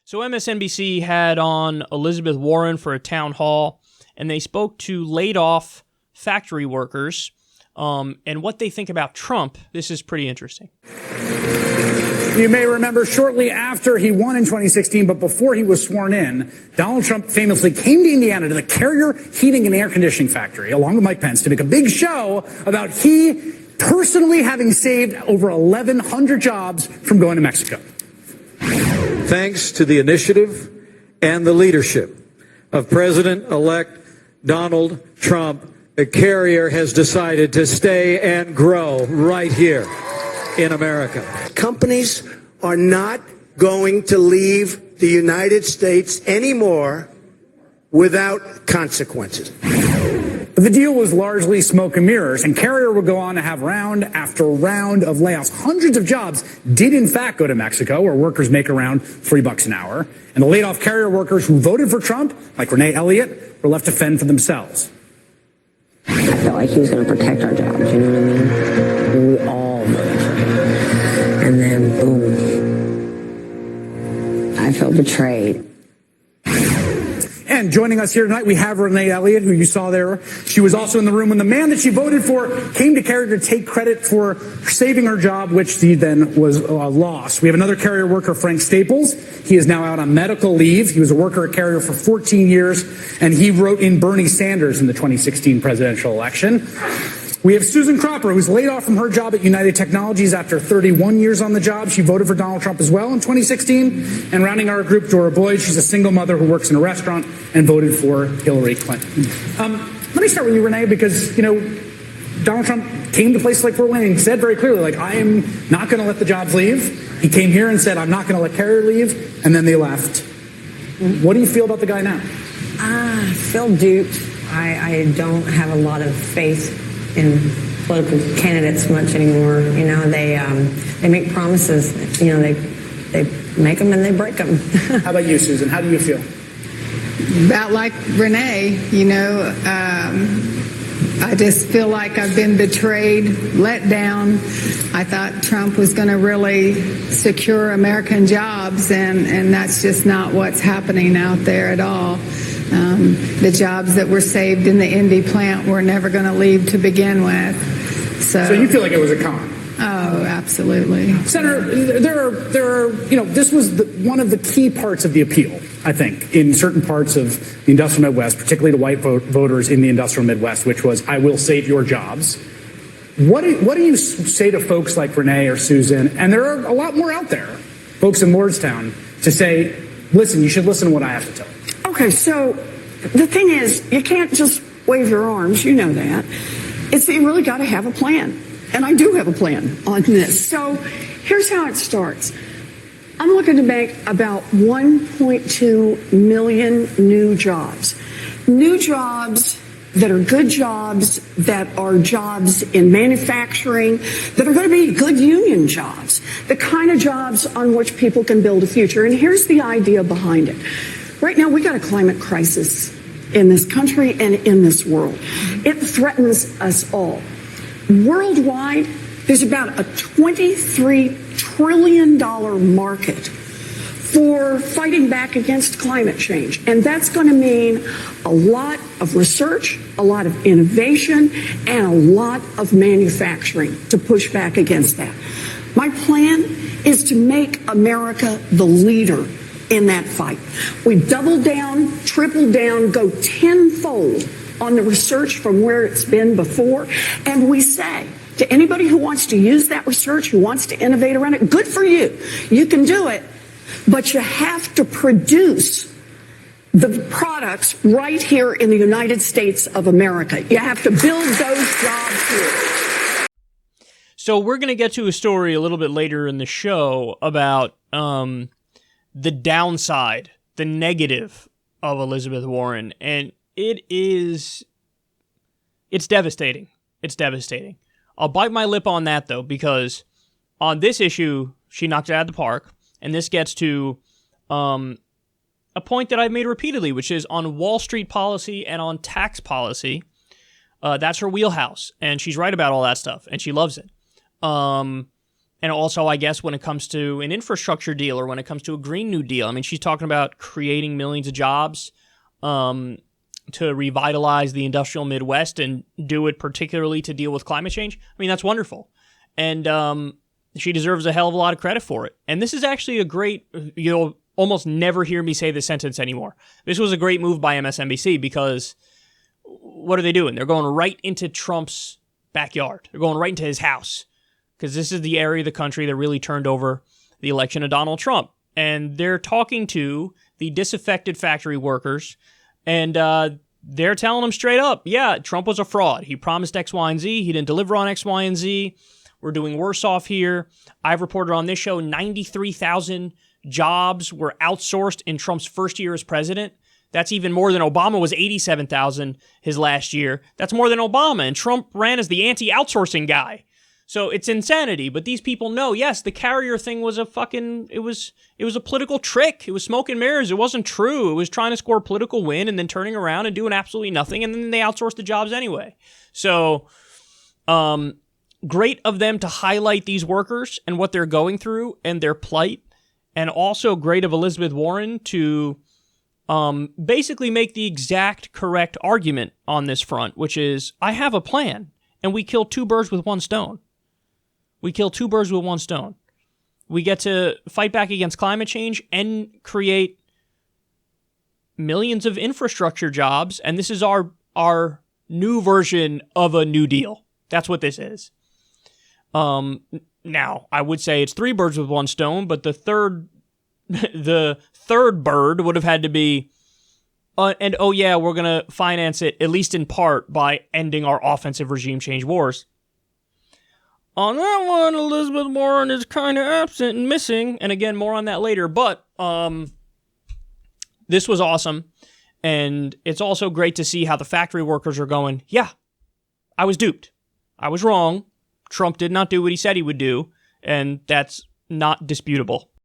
So MSNBC had on Elizabeth Warren for a town hall, and they spoke to laid-off factory workers and what they think about Trump. This is pretty interesting. You may remember shortly after he won in 2016, but before he was sworn in, Donald Trump famously came to Indiana to the Carrier Heating and Air Conditioning Factory, along with Mike Pence, to make a big show about he personally having saved over 1,100 jobs from going to Mexico. Thanks to the initiative and the leadership of President-elect Donald Trump, the Carrier has decided to stay and grow right here in America. Companies are not going to leave the United States anymore without consequences. The deal was largely smoke and mirrors, and Carrier would go on to have round after round of layoffs. Hundreds of jobs did in fact go to Mexico, where workers make around $3 an hour. And the laid-off Carrier workers who voted for Trump, like Renee Elliott, were left to fend for themselves. I felt like he was going to protect our jobs, you know what I mean? And we all voted for him. And then, boom, I felt betrayed. And joining us here tonight, we have Renee Elliott, who you saw there. She was also in the room when the man that she voted for came to Carrier to take credit for saving her job, which he then was lost. We have another Carrier worker, Frank Staples. He is now out on medical leave. He was a worker at Carrier for 14 years, and he wrote in Bernie Sanders in the 2016 presidential election. We have Susan Cropper, who's laid off from her job at United Technologies after 31 years on the job. She voted for Donald Trump as well in 2016. And rounding our group, Dora Boyd. She's a single mother who works in a restaurant and voted for Hillary Clinton. Let me start with you, Renee, because, Donald Trump came to places like Fort Wayne and said very clearly, I am not going to let the jobs leave. He came here and said, I'm not going to let Carrier leave. And then they left. What do you feel about the guy now? I feel duped. I don't have a lot of faith in political candidates much anymore. They make promises. They make them and they break them. How about you, Susan? How do you feel? About like Renee, I just feel like I've been betrayed, let down. I thought Trump was going to really secure American jobs, and that's just not what's happening out there at all. The jobs that were saved in the Indy plant were never going to leave to begin with. So you feel like it was a con? Oh, absolutely. Senator, there are this was one of the key parts of the appeal, I think, in certain parts of the industrial Midwest, particularly to white voters in the industrial Midwest, which was, I will save your jobs. What do you say to folks like Renee or Susan, and there are a lot more out there, folks in Lordstown, to say, listen, you should listen to what I have to tell you? Okay, so the thing is, you can't just wave your arms, you know that. It's that you really got to have a plan. And I do have a plan on this. So here's how it starts. I'm looking to make about 1.2 million new jobs. New jobs that are good jobs, that are jobs in manufacturing, that are going to be good union jobs, the kind of jobs on which people can build a future. And here's the idea behind it. Right now, we got a climate crisis in this country and in this world. It threatens us all. Worldwide, there's about a $23 trillion market for fighting back against climate change. And that's going to mean a lot of research, a lot of innovation, and a lot of manufacturing to push back against that. My plan is to make America the leader in that fight. We double down, triple down, go tenfold on the research from where it's been before. And we say to anybody who wants to use that research, who wants to innovate around it, good for you. You can do it, but you have to produce the products right here in the United States of America. You have to build those jobs here. So we're going to get to a story a little bit later in the show about the downside, the negative of Elizabeth Warren. And it's devastating. It's devastating. I'll bite my lip on that, though, because on this issue, she knocked it out of the park. And this gets to a point that I've made repeatedly, which is on Wall Street policy and on tax policy. That's her wheelhouse. And she's right about all that stuff. And she loves it. And also, I guess, when it comes to an infrastructure deal or when it comes to a Green New Deal, I mean, she's talking about creating millions of jobs to revitalize the industrial Midwest and do it particularly to deal with climate change. I mean, that's wonderful. And she deserves a hell of a lot of credit for it. And this is actually a great, you'll almost never hear me say this sentence anymore. This was a great move by MSNBC because what are they doing? They're going right into Trump's backyard. They're going right into his house because this is the area of the country that really turned over the election of Donald Trump. And they're talking to the disaffected factory workers, and they're telling them straight up, yeah, Trump was a fraud. He promised X, Y, and Z. He didn't deliver on X, Y, and Z. We're doing worse off here. I've reported on this show 93,000 jobs were outsourced in Trump's first year as president. That's even more than Obama was 87,000 his last year. That's more than Obama, and Trump ran as the anti-outsourcing guy. So it's insanity, but these people know, yes, the carrier thing was a fucking, it was a political trick. It was smoke and mirrors. It wasn't true. It was trying to score a political win and then turning around and doing absolutely nothing, and then they outsourced the jobs anyway. So, great of them to highlight these workers and what they're going through and their plight, and also great of Elizabeth Warren to basically make the exact correct argument on this front, which is, I have a plan, and we kill two birds with one stone. We kill two birds with one stone. We get to fight back against climate change and create millions of infrastructure jobs, and this is our new version of a New Deal. That's what this is. Now, I would say it's three birds with one stone, but the third bird would have had to be, and oh yeah, we're going to finance it, at least in part, by ending our offensive regime change wars. On that one, Elizabeth Warren is kind of absent and missing, and again, more on that later, but this was awesome, and it's also great to see how the factory workers are going, yeah, I was duped. I was wrong. Trump did not do what he said he would do, and that's not disputable.